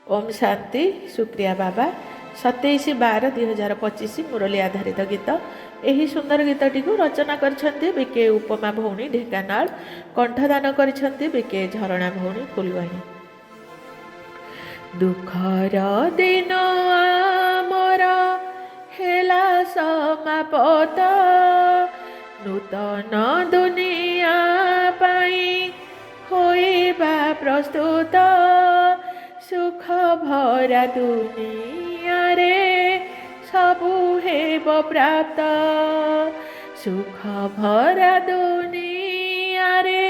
ओम शांति। सुप्रिया बाबा 27/12/2025 मुरली आधारित गीत। यही सुंदर गीतटी को रचना करछन्ति बीके उपमा भौणी ढेंकानाल। कंठदान करछन्ति बीके झरणा भौणी फुलवाणी। दुखर दिन आमर हेला समापत, नूतन दुनिया पाई होइबा प्रस्तुत। सुख भरा दुनिया रे सबु हेब प्राप्त, सुख भरा दुनिया रे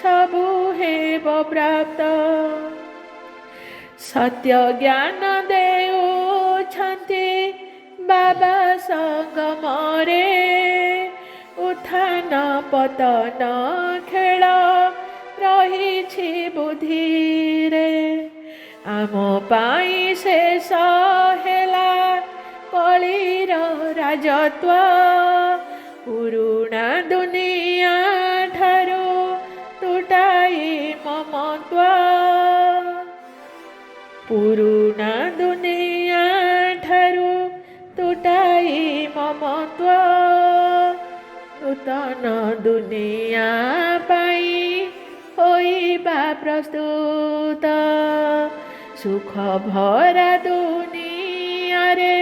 सबु हेब प्राप्त। सत्य ज्ञान देउछन्ति बाबा संगमरे, उत्थान पतन खेल रहिछि बुद्धिरे। आम पाई शेष हेला कलिर राजत्व, पुरुणा दुनिया ठारू तुटाई ममत्व। पुरुणा दुनिया ठारू तुटाई ममत्व, नूतन दुनिया पाई होइबा प्रस्तुत। सुख भरा दुनिया रे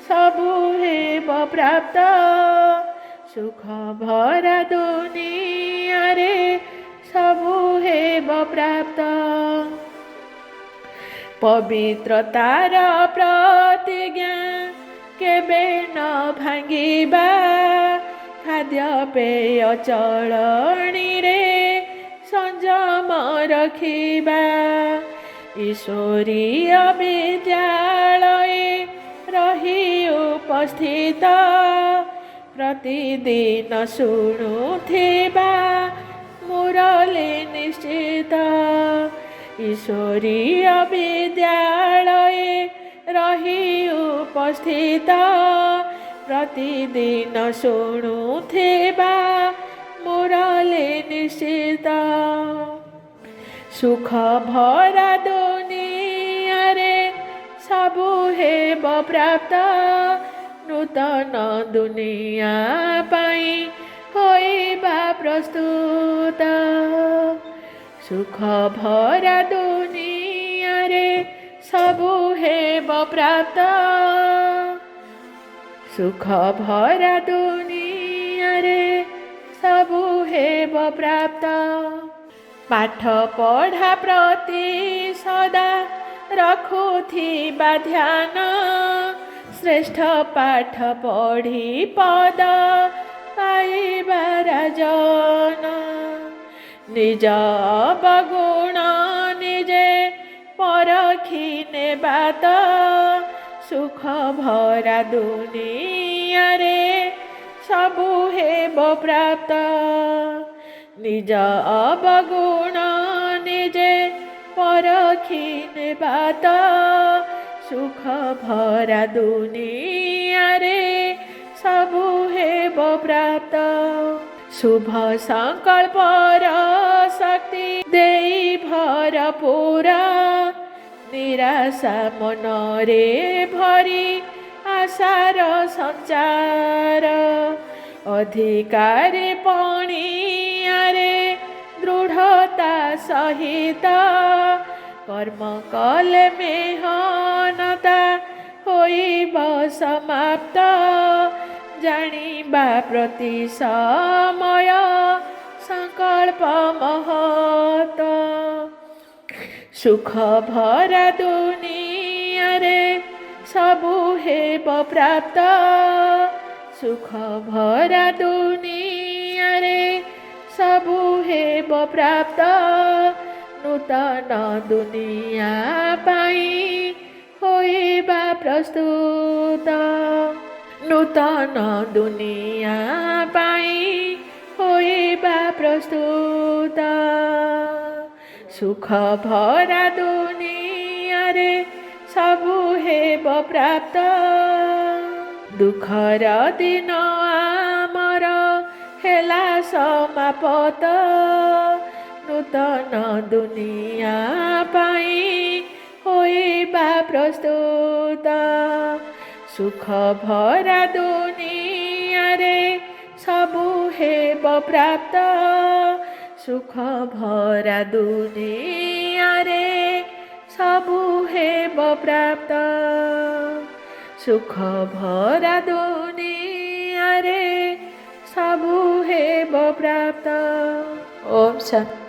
सबु हेब प्राप्त, सुख भरा दुनिया रे सबु हेब प्राप्त। पवित्रतार प्रतिज्ञा केबे न भांगिबा, खाद्य पेय चलणी रे संयम रखिबा। ईश्वरीय विद्यालय रही उपस्थित, प्रतिदिन शुणुथिबा मुरली निश्चित। ईश्वरीय विद्यालय रही उपस्थित, प्रतिदिन शुणुथिबा मुरली निश्चित। सुख भरा दुनिया रे सबु हेब प्राप्त, नूतन दुनिया पाई होइबा प्रस्तुत। सुख भरा दुनिया रे सबु हेब प्राप्त, सुख भरा दुनिया रे सबु हेब प्राप्त। पाठ पढ़ा प्रति सदा रखुथिबा ध्यान, श्रेष्ठ पाठ पढ़ी पद पाइबा राजन। निज अवगुण निजे परखि नेबा त, सुख भरा दुनिया रे सबु हेब प्राप्त। निज अवगुण निजे परखि नेबा त, सुख भरा दुनिया रे सबु हेब प्राप्त। शुभ संकल्पर शक्ति देई भरपूर, निराशा मनरे भरी आशार संचार। अधिकारी पणियारे दृढ़ता सहित, कर्म कले मेहनता होइब समाप्त। जानिबा प्रति समय संकल्प महत, सुख भरा दुनिया रे सबु हेब प्राप्त। सुख भरा दुनिया रे सबु हेब प्राप्त, नूतन दुनिया पाई होइबा प्रस्तुत। नूतन दुनिया पाई होइबा प्रस्तुत। सुख भरा दुनिया रे सबु हेब प्राप्त, दुखर दिन आमर हेला समापत। नूतन दुनिया पाई होई ପ୍ରସ୍ତୁତ ସୁଖ ଭରା ଦୁନିଆରେ ସବୁ ହେବ ପ୍ରାପ୍ତ ସୁଖ ଭରା ଦୁନିଆରେ ସବୁ ହେବ ପ୍ରାପ୍ତ ସୁଖ ଭରା ଦୁନିଆରେ ସବୁ ହେବ ପ୍ରାପ୍ତ। ଓମ୍ ଶାନ୍ତି।